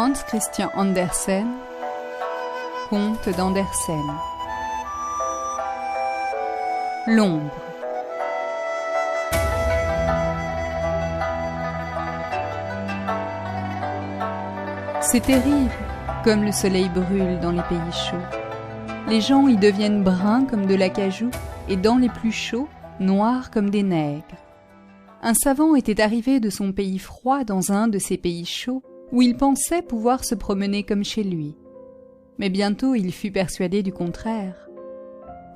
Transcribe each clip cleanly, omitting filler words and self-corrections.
Hans Christian Andersen, Conte d'Andersen. L'ombre. C'est terrible, comme le soleil brûle dans les pays chauds. Les gens y deviennent bruns comme de l'acajou, et dans les plus chauds, noirs comme des nègres. Un savant était arrivé de son pays froid dans un de ces pays chauds, où il pensait pouvoir se promener comme chez lui. Mais bientôt il fut persuadé du contraire.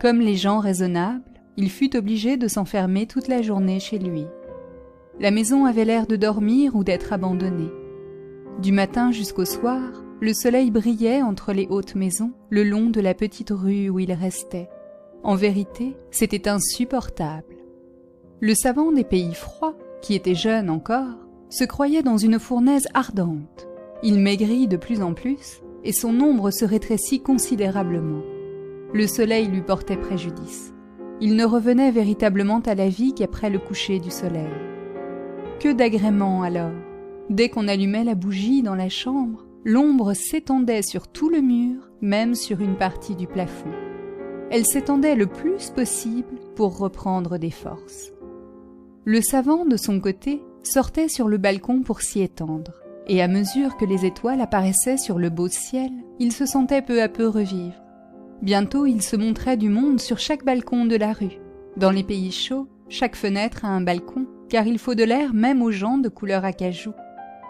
Comme les gens raisonnables, il fut obligé de s'enfermer toute la journée chez lui. La maison avait l'air de dormir ou d'être abandonnée. Du matin jusqu'au soir, le soleil brillait entre les hautes maisons, le long de la petite rue où il restait. En vérité, c'était insupportable. Le savant des pays froids, qui était jeune encore, se croyait dans une fournaise ardente. Il maigrit de plus en plus, et son ombre se rétrécit considérablement. Le soleil lui portait préjudice. Il ne revenait véritablement à la vie qu'après le coucher du soleil. Que d'agréments alors! Dès qu'on allumait la bougie dans la chambre, l'ombre s'étendait sur tout le mur, même sur une partie du plafond. Elle s'étendait le plus possible pour reprendre des forces. Le savant, de son côté, sortait sur le balcon pour s'y étendre, et à mesure que les étoiles apparaissaient sur le beau ciel, il se sentait peu à peu revivre. Bientôt, il se montrait du monde sur chaque balcon de la rue. Dans les pays chauds, chaque fenêtre a un balcon, car il faut de l'air même aux gens de couleur acajou.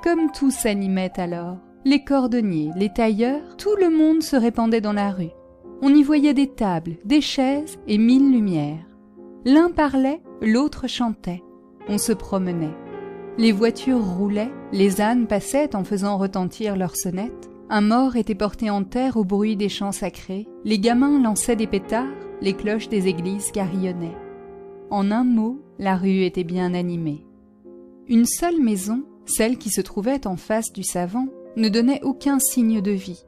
Comme tout s'animait alors, les cordonniers, les tailleurs, tout le monde se répandait dans la rue. On y voyait des tables, des chaises et 1000 lumières. L'un parlait, l'autre chantait. On se promenait. Les voitures roulaient, les ânes passaient en faisant retentir leurs sonnettes. Un mort était porté en terre au bruit des chants sacrés. Les gamins lançaient des pétards, les cloches des églises carillonnaient. En un mot, la rue était bien animée. Une seule maison, celle qui se trouvait en face du savant, ne donnait aucun signe de vie.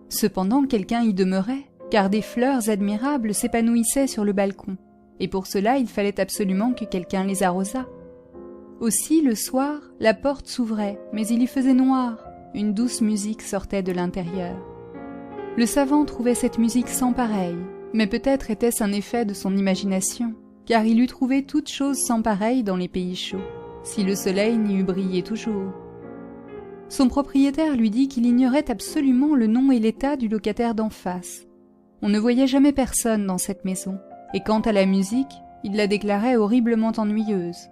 Cependant, quelqu'un y demeurait, car des fleurs admirables s'épanouissaient sur le balcon, et pour cela il fallait absolument que quelqu'un les arrosât. Aussi, le soir, la porte s'ouvrait, mais il y faisait noir, une douce musique sortait de l'intérieur. Le savant trouvait cette musique sans pareille, mais peut-être était-ce un effet de son imagination, car il eût trouvé toute chose sans pareille dans les pays chauds, si le soleil n'y eût brillé toujours. Son propriétaire lui dit qu'il ignorait absolument le nom et l'état du locataire d'en face. On ne voyait jamais personne dans cette maison, et quant à la musique, il la déclarait horriblement ennuyeuse.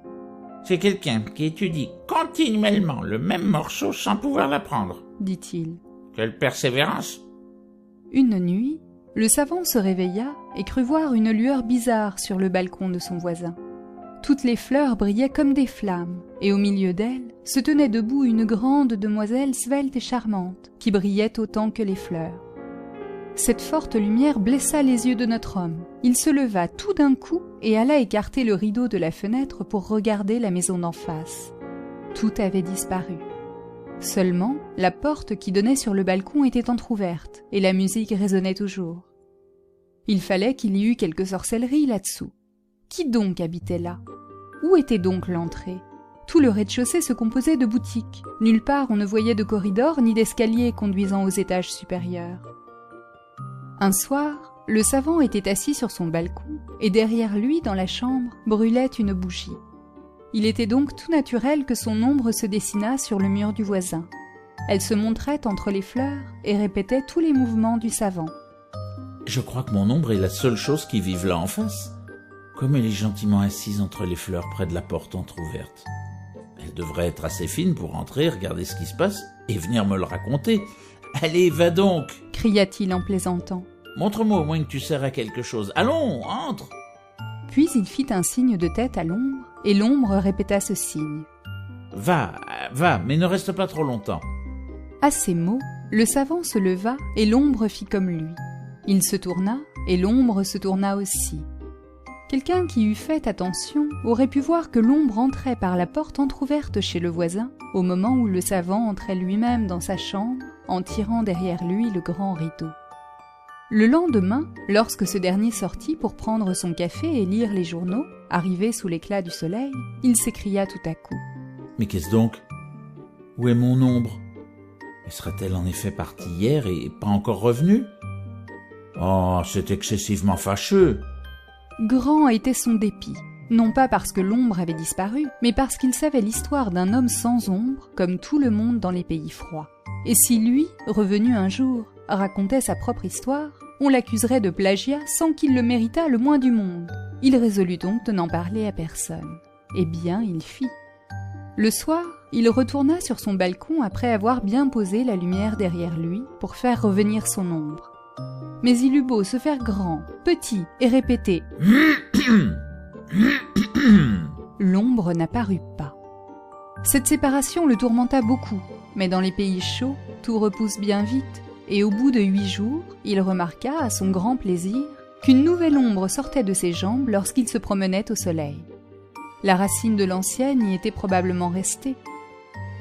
C'est quelqu'un qui étudie continuellement le même morceau sans pouvoir l'apprendre, dit-il. Quelle persévérance! Une nuit, le savant se réveilla et crut voir une lueur bizarre sur le balcon de son voisin. Toutes les fleurs brillaient comme des flammes, et au milieu d'elles se tenait debout une grande demoiselle svelte et charmante, qui brillait autant que les fleurs. Cette forte lumière blessa les yeux de notre homme. Il se leva tout d'un coup et alla écarter le rideau de la fenêtre pour regarder la maison d'en face. Tout avait disparu. Seulement, la porte qui donnait sur le balcon était entr'ouverte, et la musique résonnait toujours. Il fallait qu'il y eût quelque sorcellerie là-dessous. Qui donc habitait là? Où était donc l'entrée? Tout le rez-de-chaussée se composait de boutiques. Nulle part on ne voyait de corridor ni d'escalier conduisant aux étages supérieurs. Un soir, le savant était assis sur son balcon, et derrière lui, dans la chambre, brûlait une bougie. Il était donc tout naturel que son ombre se dessinât sur le mur du voisin. Elle se montrait entre les fleurs et répétait tous les mouvements du savant. Je crois que mon ombre est la seule chose qui vive là en face. Comme elle est gentiment assise entre les fleurs près de la porte entr'ouverte. Elle devrait être assez fine pour entrer, regarder ce qui se passe et venir me le raconter. Allez, va donc! Cria-t-il en plaisantant. Montre-moi au moins que tu sers à quelque chose. Allons, entre! Puis il fit un signe de tête à l'ombre, et l'ombre répéta ce signe. Va, mais ne reste pas trop longtemps. À ces mots, le savant se leva, et l'ombre fit comme lui. Il se tourna, et l'ombre se tourna aussi. Quelqu'un qui eût fait attention aurait pu voir que l'ombre entrait par la porte entr'ouverte chez le voisin, au moment où le savant entrait lui-même dans sa chambre, en tirant derrière lui le grand rideau. Le lendemain, lorsque ce dernier sortit pour prendre son café et lire les journaux, arrivé sous l'éclat du soleil, il s'écria tout à coup. Mais qu'est-ce donc? Où est mon ombre? Mais serait-elle en effet partie hier et pas encore revenue? Oh, c'est excessivement fâcheux. Grand était son dépit, non pas parce que l'ombre avait disparu, mais parce qu'il savait l'histoire d'un homme sans ombre, comme tout le monde dans les pays froids. Et si lui, revenu un jour, racontait sa propre histoire, on l'accuserait de plagiat sans qu'il le méritât le moins du monde. Il résolut donc de n'en parler à personne. Eh bien, il fit. Le soir, il retourna sur son balcon après avoir bien posé la lumière derrière lui pour faire revenir son ombre. Mais il eut beau se faire grand, petit et répéter l'ombre n'apparut pas. Cette séparation le tourmenta beaucoup, mais dans les pays chauds, tout repousse bien vite, et au bout de 8 jours, il remarqua, à son grand plaisir, qu'une nouvelle ombre sortait de ses jambes lorsqu'il se promenait au soleil. La racine de l'ancienne y était probablement restée.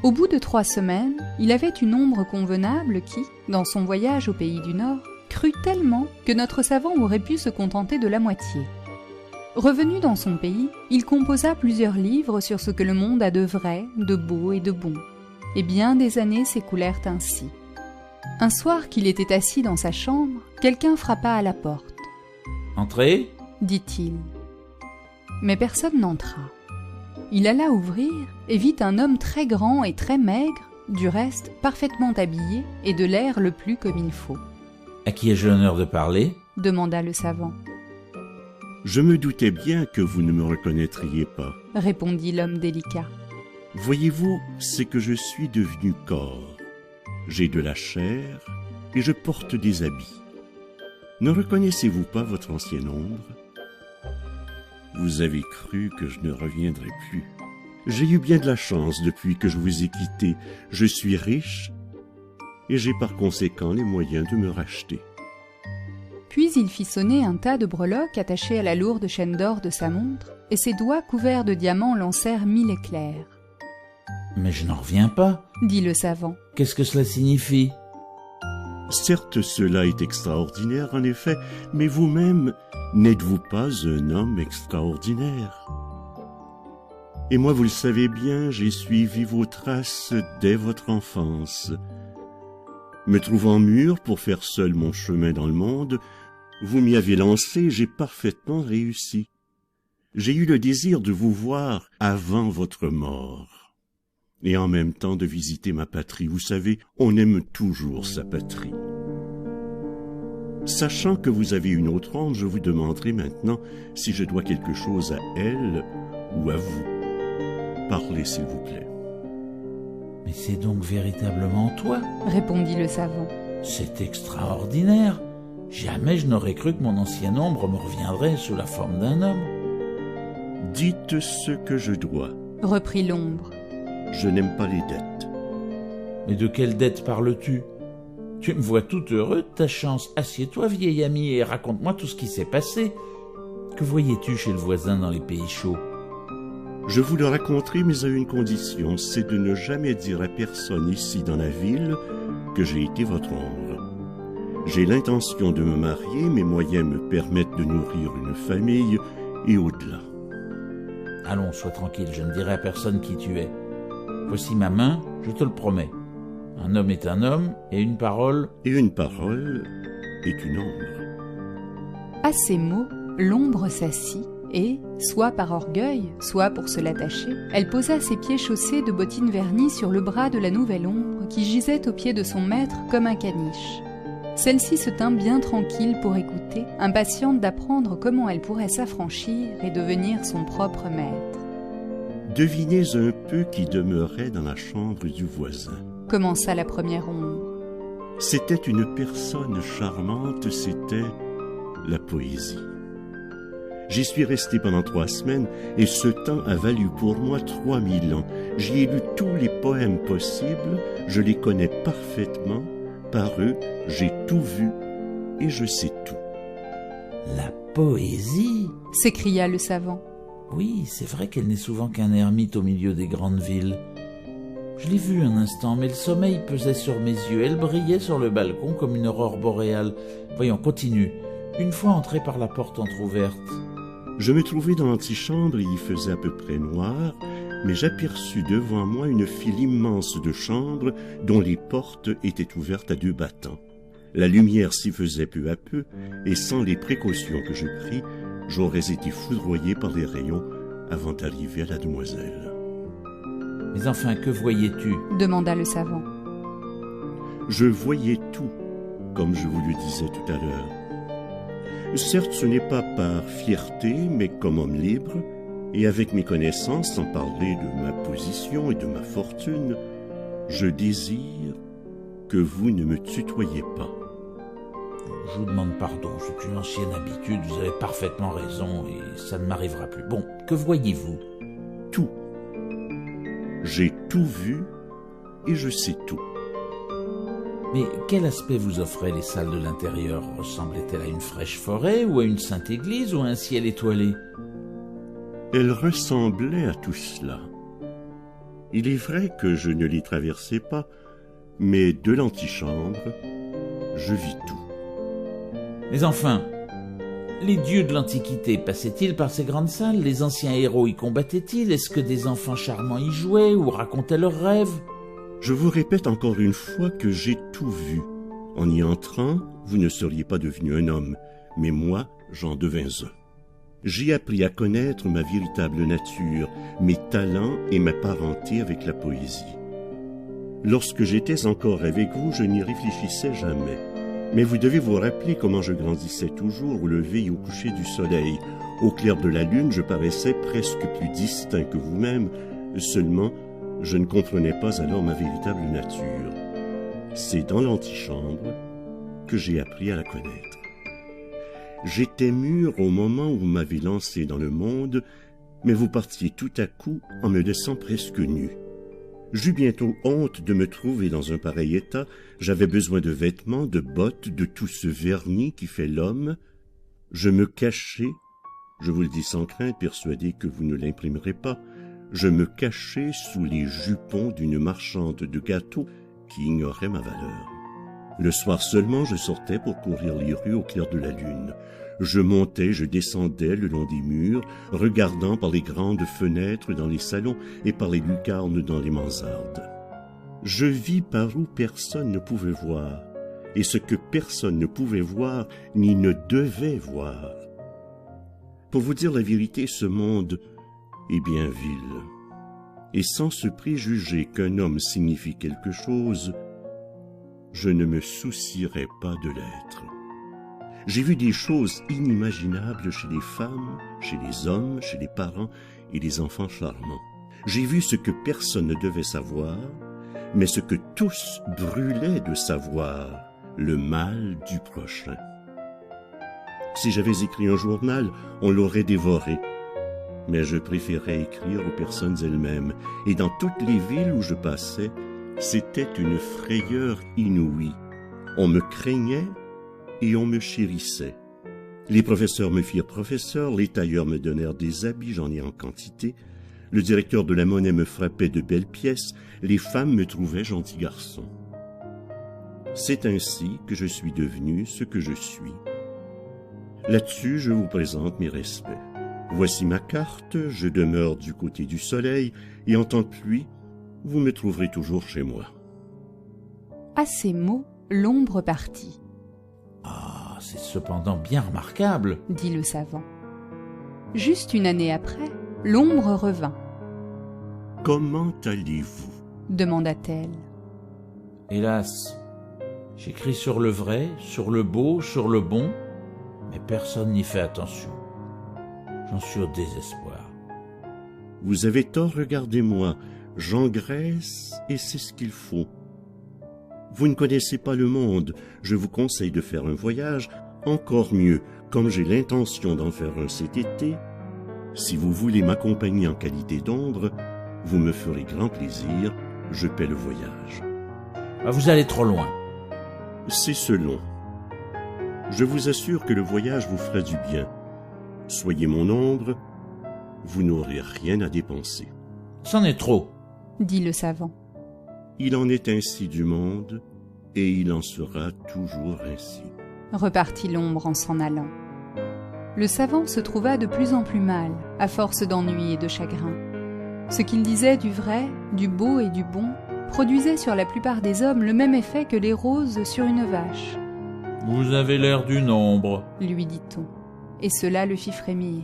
Au bout de 3 semaines, il avait une ombre convenable qui, dans son voyage au pays du Nord, crut tellement que notre savant aurait pu se contenter de la moitié. Revenu dans son pays, il composa plusieurs livres sur ce que le monde a de vrai, de beau et de bon. Et bien des années s'écoulèrent ainsi. Un soir qu'il était assis dans sa chambre, quelqu'un frappa à la porte. « Entrez » dit-il. Mais personne n'entra. Il alla ouvrir et vit un homme très grand et très maigre, du reste parfaitement habillé et de l'air le plus comme il faut. « À qui ai-je l'honneur de parler » demanda le savant. « Je me doutais bien que vous ne me reconnaîtriez pas, » répondit l'homme délicat. « Voyez-vous, c'est que je suis devenu corps. J'ai de la chair et je porte des habits. Ne reconnaissez-vous pas votre ancienne ombre? Vous avez cru que je ne reviendrai plus. J'ai eu bien de la chance depuis que je vous ai quitté. Je suis riche et j'ai par conséquent les moyens de me racheter. » Puis il fit sonner un tas de breloques attachés à la lourde chaîne d'or de sa montre, et ses doigts couverts de diamants lancèrent 1000 éclairs. « Mais je n'en reviens pas, » dit le savant. « Qu'est-ce que cela signifie ?» Certes, cela est extraordinaire en effet, mais vous-même, n'êtes-vous pas un homme extraordinaire? Et moi, vous le savez bien, j'ai suivi vos traces dès votre enfance. Me trouvant mûr pour faire seul mon chemin dans le monde, vous m'y avez lancé, j'ai parfaitement réussi. J'ai eu le désir de vous voir avant votre mort, et en même temps de visiter ma patrie. Vous savez, on aime toujours sa patrie. Sachant que vous avez une autre ombre, je vous demanderai maintenant si je dois quelque chose à elle ou à vous. Parlez, s'il vous plaît. « Mais c'est donc véritablement toi ?» répondit le savant. « C'est extraordinaire. Jamais je n'aurais cru que mon ancienne ombre me reviendrait sous la forme d'un homme. » « Dites ce que je dois. » reprit l'ombre. « Je n'aime pas les dettes. »« Mais de quelle dette parles-tu? Tu me vois tout heureux de ta chance. Assieds-toi, vieil ami, et raconte-moi tout ce qui s'est passé. Que voyais-tu chez le voisin dans les pays chauds? » Je vous le raconterai, mais à une condition, c'est de ne jamais dire à personne ici dans la ville que j'ai été votre ombre. J'ai l'intention de me marier, mes moyens me permettent de nourrir une famille, et au-delà. Allons, sois tranquille, je ne dirai à personne qui tu es. Voici ma main, je te le promets. Un homme est un homme, et une parole... Et une parole est une ombre. À ces mots, l'ombre s'assit, et, soit par orgueil, soit pour se l'attacher, elle posa ses pieds chaussés de bottines vernies sur le bras de la nouvelle ombre qui gisait aux pieds de son maître comme un caniche. Celle-ci se tint bien tranquille pour écouter, impatiente d'apprendre comment elle pourrait s'affranchir et devenir son propre maître. Devinez un peu qui demeurait dans la chambre du voisin. Commença la première ombre. C'était une personne charmante, c'était la poésie. J'y suis resté pendant 3 semaines et ce temps a valu pour moi 3000 ans. J'y ai lu tous les poèmes possibles, je les connais parfaitement. Par eux, j'ai tout vu et je sais tout. La poésie? S'écria le savant. Oui, c'est vrai qu'elle n'est souvent qu'un ermite au milieu des grandes villes. Je l'ai vue un instant, mais le sommeil pesait sur mes yeux. Elle brillait sur le balcon comme une aurore boréale. Voyons, continue. Une fois entrée par la porte entr'ouverte. Je me trouvais dans l'antichambre et il faisait à peu près noir. mais j'aperçus devant moi une file immense de chambres dont les portes étaient ouvertes à 2 battants. La lumière s'y faisait peu à peu, et sans les précautions que je pris, j'aurais été foudroyé par les rayons avant d'arriver à la demoiselle. « Mais enfin, que voyais-tu » demanda le savant. Je voyais tout, comme je vous le disais tout à l'heure. Certes, ce n'est pas par fierté, mais comme homme libre, et avec mes connaissances, sans parler de ma position et de ma fortune, je désire que vous ne me tutoyez pas. Je vous demande pardon, c'est une ancienne habitude, vous avez parfaitement raison et ça ne m'arrivera plus. Bon, que voyez-vous ? Tout. J'ai tout vu et je sais tout. Mais quel aspect vous offraient les salles de l'intérieur ? Ressemblaient-elles à une fraîche forêt ou à une sainte église ou à un ciel étoilé ? Elles ressemblaient à tout cela. Il est vrai que je ne les traversais pas, mais de l'antichambre, je vis tout. Mais enfin, les dieux de l'Antiquité passaient-ils par ces grandes salles ? Les anciens héros y combattaient-ils ? Est-ce que des enfants charmants y jouaient ou racontaient leurs rêves ? Je vous répète encore une fois que j'ai tout vu. En y entrant, vous ne seriez pas devenu un homme, mais moi, j'en devins un. J'ai appris à connaître ma véritable nature, mes talents et ma parenté avec la poésie. Lorsque j'étais encore avec vous, je n'y réfléchissais jamais. Mais vous devez vous rappeler comment je grandissais toujours au lever et au coucher du soleil. Au clair de la lune, je paraissais presque plus distinct que vous-même, seulement je ne comprenais pas alors ma véritable nature. C'est dans l'antichambre que j'ai appris à la connaître. J'étais mûr au moment où vous m'avez lancé dans le monde, mais vous partiez tout à coup en me laissant presque nu. J'eus bientôt honte de me trouver dans un pareil état. J'avais besoin de vêtements, de bottes, de tout ce vernis qui fait l'homme. Je me cachais, je vous le dis sans crainte, persuadé que vous ne l'imprimerez pas, je me cachais sous les jupons d'une marchande de gâteaux qui ignorait ma valeur. Le soir seulement, je sortais pour courir les rues au clair de la lune. Je montais, je descendais le long des murs, regardant par les grandes fenêtres dans les salons et par les lucarnes dans les mansardes. Je vis par où personne ne pouvait voir, et ce que personne ne pouvait voir ni ne devait voir. Pour vous dire la vérité, ce monde est bien vil, et sans se préjuger qu'un homme signifie quelque chose, je ne me soucierai pas de l'être. J'ai vu des choses inimaginables chez les femmes, chez les hommes, chez les parents et les enfants charmants. J'ai vu ce que personne ne devait savoir, mais ce que tous brûlaient de savoir, le mal du prochain. Si j'avais écrit un journal, on l'aurait dévoré. Mais je préférais écrire aux personnes elles-mêmes, et dans toutes les villes où je passais, c'était une frayeur inouïe. On me craignait et on me chérissait. Les professeurs me firent professeur, les tailleurs me donnèrent des habits, j'en ai en quantité, le directeur de la monnaie me frappait de belles pièces, les femmes me trouvaient gentil garçon. C'est ainsi que je suis devenu ce que je suis. Là-dessus, je vous présente mes respects. Voici ma carte, je demeure du côté du soleil, et en temps de pluie, vous me trouverez toujours chez moi. À ces mots, l'ombre partit. Ah, c'est cependant bien remarquable, dit le savant. Juste une année après, l'ombre revint. Comment allez-vous ? demanda-t-elle. Hélas, j'écris sur le vrai, sur le beau, sur le bon, mais personne n'y fait attention. J'en suis au désespoir. Vous avez tort, regardez-moi, j'engraisse et c'est ce qu'il faut. Vous ne connaissez pas le monde, je vous conseille de faire un voyage, encore mieux, comme j'ai l'intention d'en faire un cet été. Si vous voulez m'accompagner en qualité d'ombre, vous me ferez grand plaisir, je paie le voyage. Ah, vous allez trop loin. C'est selon. Je vous assure que le voyage vous fera du bien. Soyez mon ombre, vous n'aurez rien à dépenser. C'en est trop, dit le savant. Il en est ainsi du monde, et il en sera toujours ainsi. Repartit l'ombre en s'en allant. Le savant se trouva de plus en plus mal, à force d'ennui et de chagrin. Ce qu'il disait du vrai, du beau et du bon produisait sur la plupart des hommes le même effet que les roses sur une vache. « Vous avez l'air d'une ombre, » lui dit-on, et cela le fit frémir.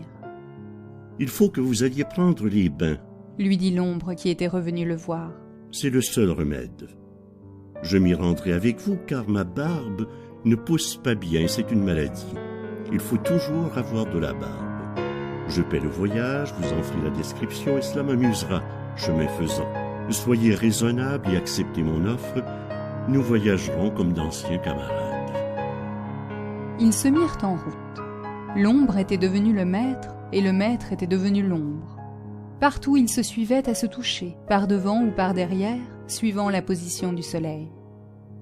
« Il faut que vous alliez prendre les bains, » lui dit l'ombre qui était revenu le voir. « C'est le seul remède. Je m'y rendrai avec vous car ma barbe ne pousse pas bien, c'est une maladie. Il faut toujours avoir de la barbe. Je paie le voyage, vous en ferai la description et cela m'amusera, chemin faisant. Soyez raisonnable et acceptez mon offre, nous voyagerons comme d'anciens camarades. » Ils se mirent en route. L'ombre était devenue le maître et le maître était devenu l'ombre. Partout ils se suivaient à se toucher, par devant ou par derrière, suivant la position du soleil.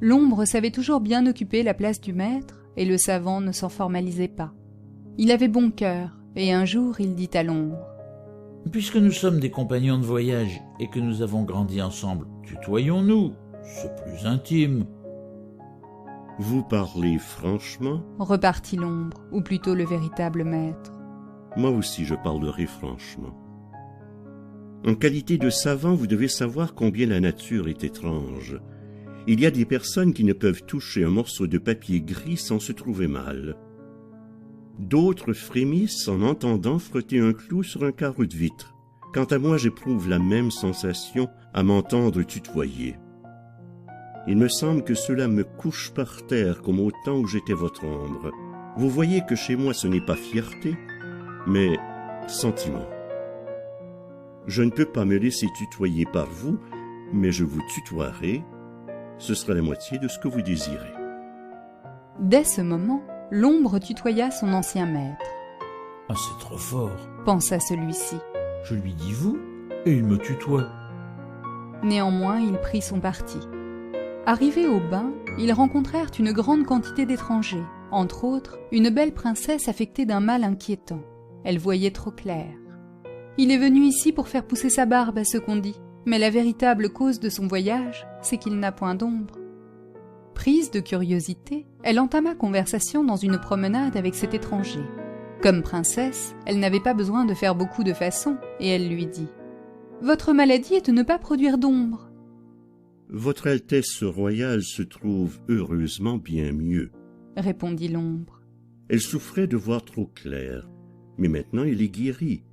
L'ombre savait toujours bien occuper la place du maître et le savant ne s'en formalisait pas. Il avait bon cœur et un jour il dit à l'ombre: « Puisque nous sommes des compagnons de voyage et que nous avons grandi ensemble, tutoyons-nous, c'est plus intime. » « Vous parlez franchement ?» repartit l'ombre, ou plutôt le véritable maître. « Moi aussi je parlerai franchement. En qualité de savant, vous devez savoir combien la nature est étrange. Il y a des personnes qui ne peuvent toucher un morceau de papier gris sans se trouver mal. D'autres frémissent en entendant frotter un clou sur un carreau de vitre. Quant à moi, j'éprouve la même sensation à m'entendre tutoyer. Il me semble que cela me couche par terre comme au temps où j'étais votre ombre. Vous voyez que chez moi ce n'est pas fierté, mais sentiment. Je ne peux pas me laisser tutoyer par vous, mais je vous tutoierai. Ce sera la moitié de ce que vous désirez. » Dès ce moment, l'ombre tutoya son ancien maître. « Ah, c'est trop fort, » pensa celui-ci. « Je lui dis vous, et il me tutoie. » Néanmoins, il prit son parti. Arrivés au bain, ils rencontrèrent une grande quantité d'étrangers, entre autres une belle princesse affectée d'un mal inquiétant. Elle voyait trop clair. Il est venu ici pour faire pousser sa barbe, à ce qu'on dit, mais la véritable cause de son voyage, c'est qu'il n'a point d'ombre. Prise de curiosité, elle entama conversation dans une promenade avec cet étranger. Comme princesse, elle n'avait pas besoin de faire beaucoup de façons, et elle lui dit: « Votre maladie est de ne pas produire d'ombre. » « Votre Altesse royale se trouve heureusement bien mieux, » répondit l'ombre. Elle souffrait de voir trop clair, mais maintenant elle est guérie,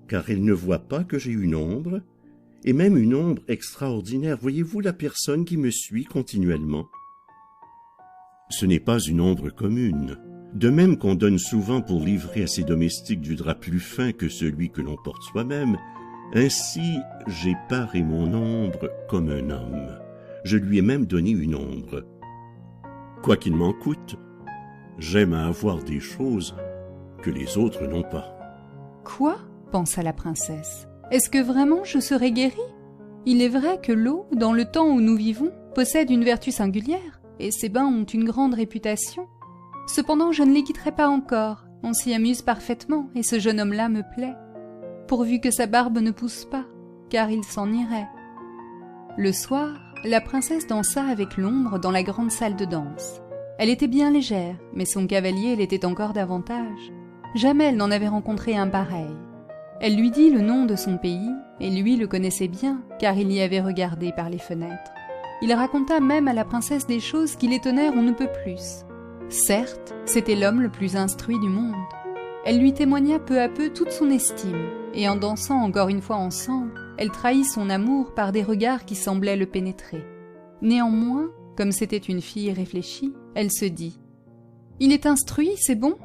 car elle ne voit pas que j'ai une ombre, et même une ombre extraordinaire. Voyez-vous la personne qui me suit continuellement? Ce n'est pas une ombre commune. De même qu'on donne souvent pour livrer à ses domestiques du drap plus fin que celui que l'on porte soi-même, ainsi j'ai paré mon ombre comme un homme. Je lui ai même donné une ombre. Quoi qu'il m'en coûte, j'aime à avoir des choses que les autres n'ont pas. « Quoi ?» pensa la princesse. « Est-ce que vraiment je serai guérie? Il est vrai que l'eau, dans le temps où nous vivons, possède une vertu singulière, et ces bains ont une grande réputation. Cependant, je ne les quitterai pas encore. On s'y amuse parfaitement, et ce jeune homme-là me plaît. Pourvu que sa barbe ne pousse pas, car il s'en irait. » Le soir, la princesse dansa avec l'ombre dans la grande salle de danse. Elle était bien légère, mais son cavalier l'était encore davantage. Jamais elle n'en avait rencontré un pareil. Elle lui dit le nom de son pays, et lui le connaissait bien, car il y avait regardé par les fenêtres. Il raconta même à la princesse des choses qui l'étonnèrent on ne peut plus. Certes, c'était l'homme le plus instruit du monde. Elle lui témoigna peu à peu toute son estime, et en dansant encore une fois ensemble, elle trahit son amour par des regards qui semblaient le pénétrer. Néanmoins, comme c'était une fille réfléchie, elle se dit: « Il est instruit, c'est bon.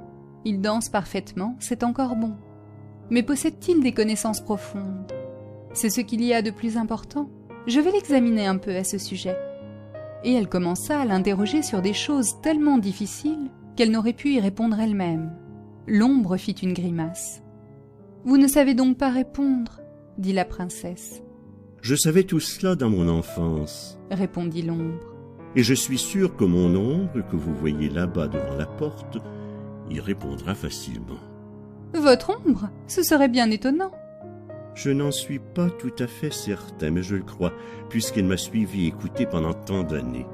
Il danse parfaitement, c'est encore bon. Mais possède-t-il des connaissances profondes? C'est ce qu'il y a de plus important. Je vais l'examiner un peu à ce sujet. » Et elle commença à l'interroger sur des choses tellement difficiles qu'elle n'aurait pu y répondre elle-même. L'ombre fit une grimace. « Vous ne savez donc pas répondre ?» dit la princesse. « Je savais tout cela dans mon enfance, » répondit l'ombre. « Et je suis sûr que mon ombre, que vous voyez là-bas devant la porte, y répondra facilement. »« Votre ombre? Ce serait bien étonnant. » Je n'en suis pas tout à fait certain, mais je le crois, puisqu'elle m'a suivi et écouté pendant tant d'années.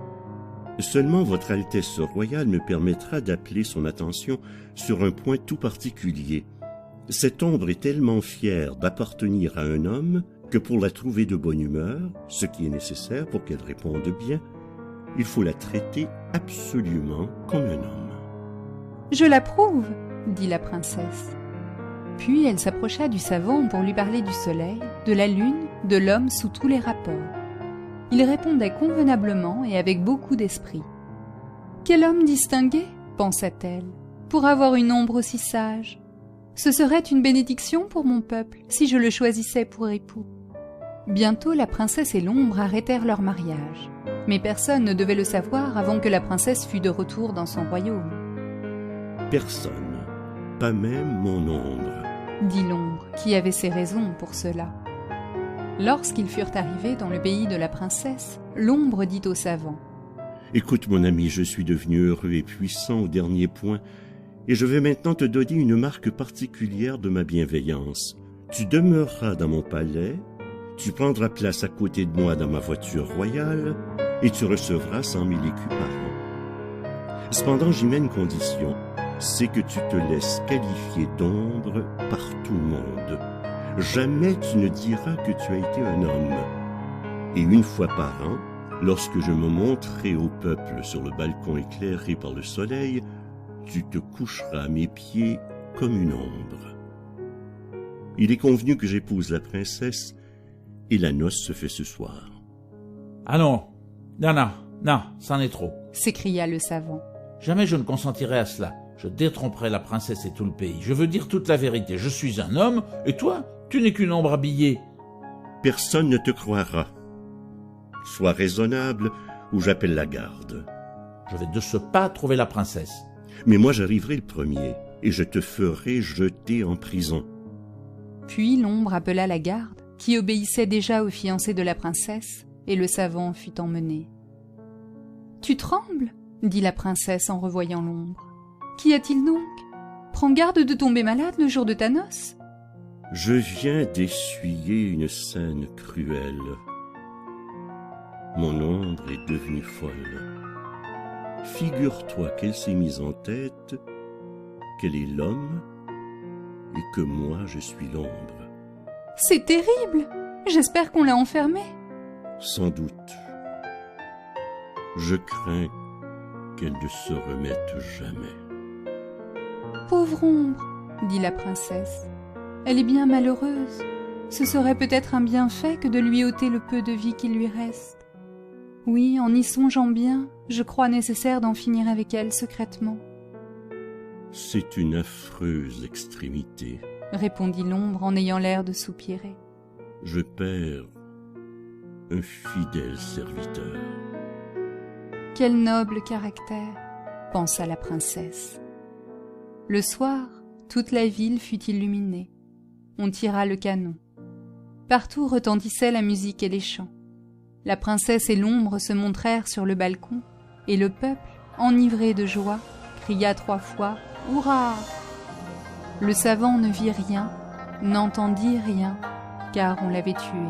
Seulement votre Altesse royale me permettra d'appeler son attention sur un point tout particulier. Cette ombre est tellement fière d'appartenir à un homme que pour la trouver de bonne humeur, ce qui est nécessaire pour qu'elle réponde bien, il faut la traiter absolument comme un homme. « Je l'approuve, » dit la princesse. Puis elle s'approcha du savant pour lui parler du soleil, de la lune, de l'homme sous tous les rapports. Il répondait convenablement et avec beaucoup d'esprit. « Quel homme distingué, pensa-t-elle, pour avoir une ombre aussi sage. Ce serait une bénédiction pour mon peuple si je le choisissais pour époux. » Bientôt la princesse et l'ombre arrêtèrent leur mariage. Mais personne ne devait le savoir avant que la princesse fût de retour dans son royaume. « Personne, pas même mon ombre, » dit l'ombre, qui avait ses raisons pour cela. Lorsqu'ils furent arrivés dans le pays de la princesse, l'ombre dit au savant: « Écoute mon ami, je suis devenu heureux et puissant au dernier point, et je vais maintenant te donner une marque particulière de ma bienveillance. Tu demeureras dans mon palais, tu prendras place à côté de moi dans ma voiture royale, et tu recevras 100 000 écus par an. Cependant, j'y mets une condition, c'est que tu te laisses qualifier d'ombre par tout le monde. Jamais tu ne diras que tu as été un homme. Et une fois par an, lorsque je me montrerai au peuple sur le balcon éclairé par le soleil, tu te coucheras à mes pieds comme une ombre. Il est convenu que j'épouse la princesse, et la noce se fait ce soir. »« Ah non, non, c'en est trop. » s'écria le savant. « Jamais je ne consentirai à cela. Je détromperai la princesse et tout le pays. Je veux dire toute la vérité. Je suis un homme, et toi, tu n'es qu'une ombre habillée. »« Personne ne te croira. Sois raisonnable, ou j'appelle la garde. »« Je vais de ce pas trouver la princesse. »« Mais moi j'arriverai le premier, et je te ferai jeter en prison. » Puis l'ombre appela la garde, qui obéissait déjà au fiancé de la princesse, et le savant fut emmené. « Tu trembles ?» dit la princesse en revoyant l'ombre. « Qu'y a-t-il donc? Prends garde de tomber malade le jour de ta noce. »« Je viens d'essuyer une scène cruelle. Mon ombre est devenue folle. Figure-toi qu'elle s'est mise en tête qu'elle est l'homme et que moi je suis l'ombre. »« C'est terrible! J'espère qu'on l'a enfermée. »« Sans doute. Je crains qu'elle ne se remette jamais. » « Pauvre ombre, » dit la princesse, « elle est bien malheureuse. Ce serait peut-être un bienfait que de lui ôter le peu de vie qui lui reste. Oui, en y songeant bien, je crois nécessaire d'en finir avec elle secrètement. »« C'est une affreuse extrémité, » répondit l'ombre en ayant l'air de soupirer. « Je perds un fidèle serviteur. » Quel noble caractère, pensa la princesse. Le soir, toute la ville fut illuminée. On tira le canon. Partout retentissait la musique et les chants. La princesse et l'ombre se montrèrent sur le balcon, et le peuple, enivré de joie, cria 3 fois « Hurrah !» Le savant ne vit rien, n'entendit rien, car on l'avait tué.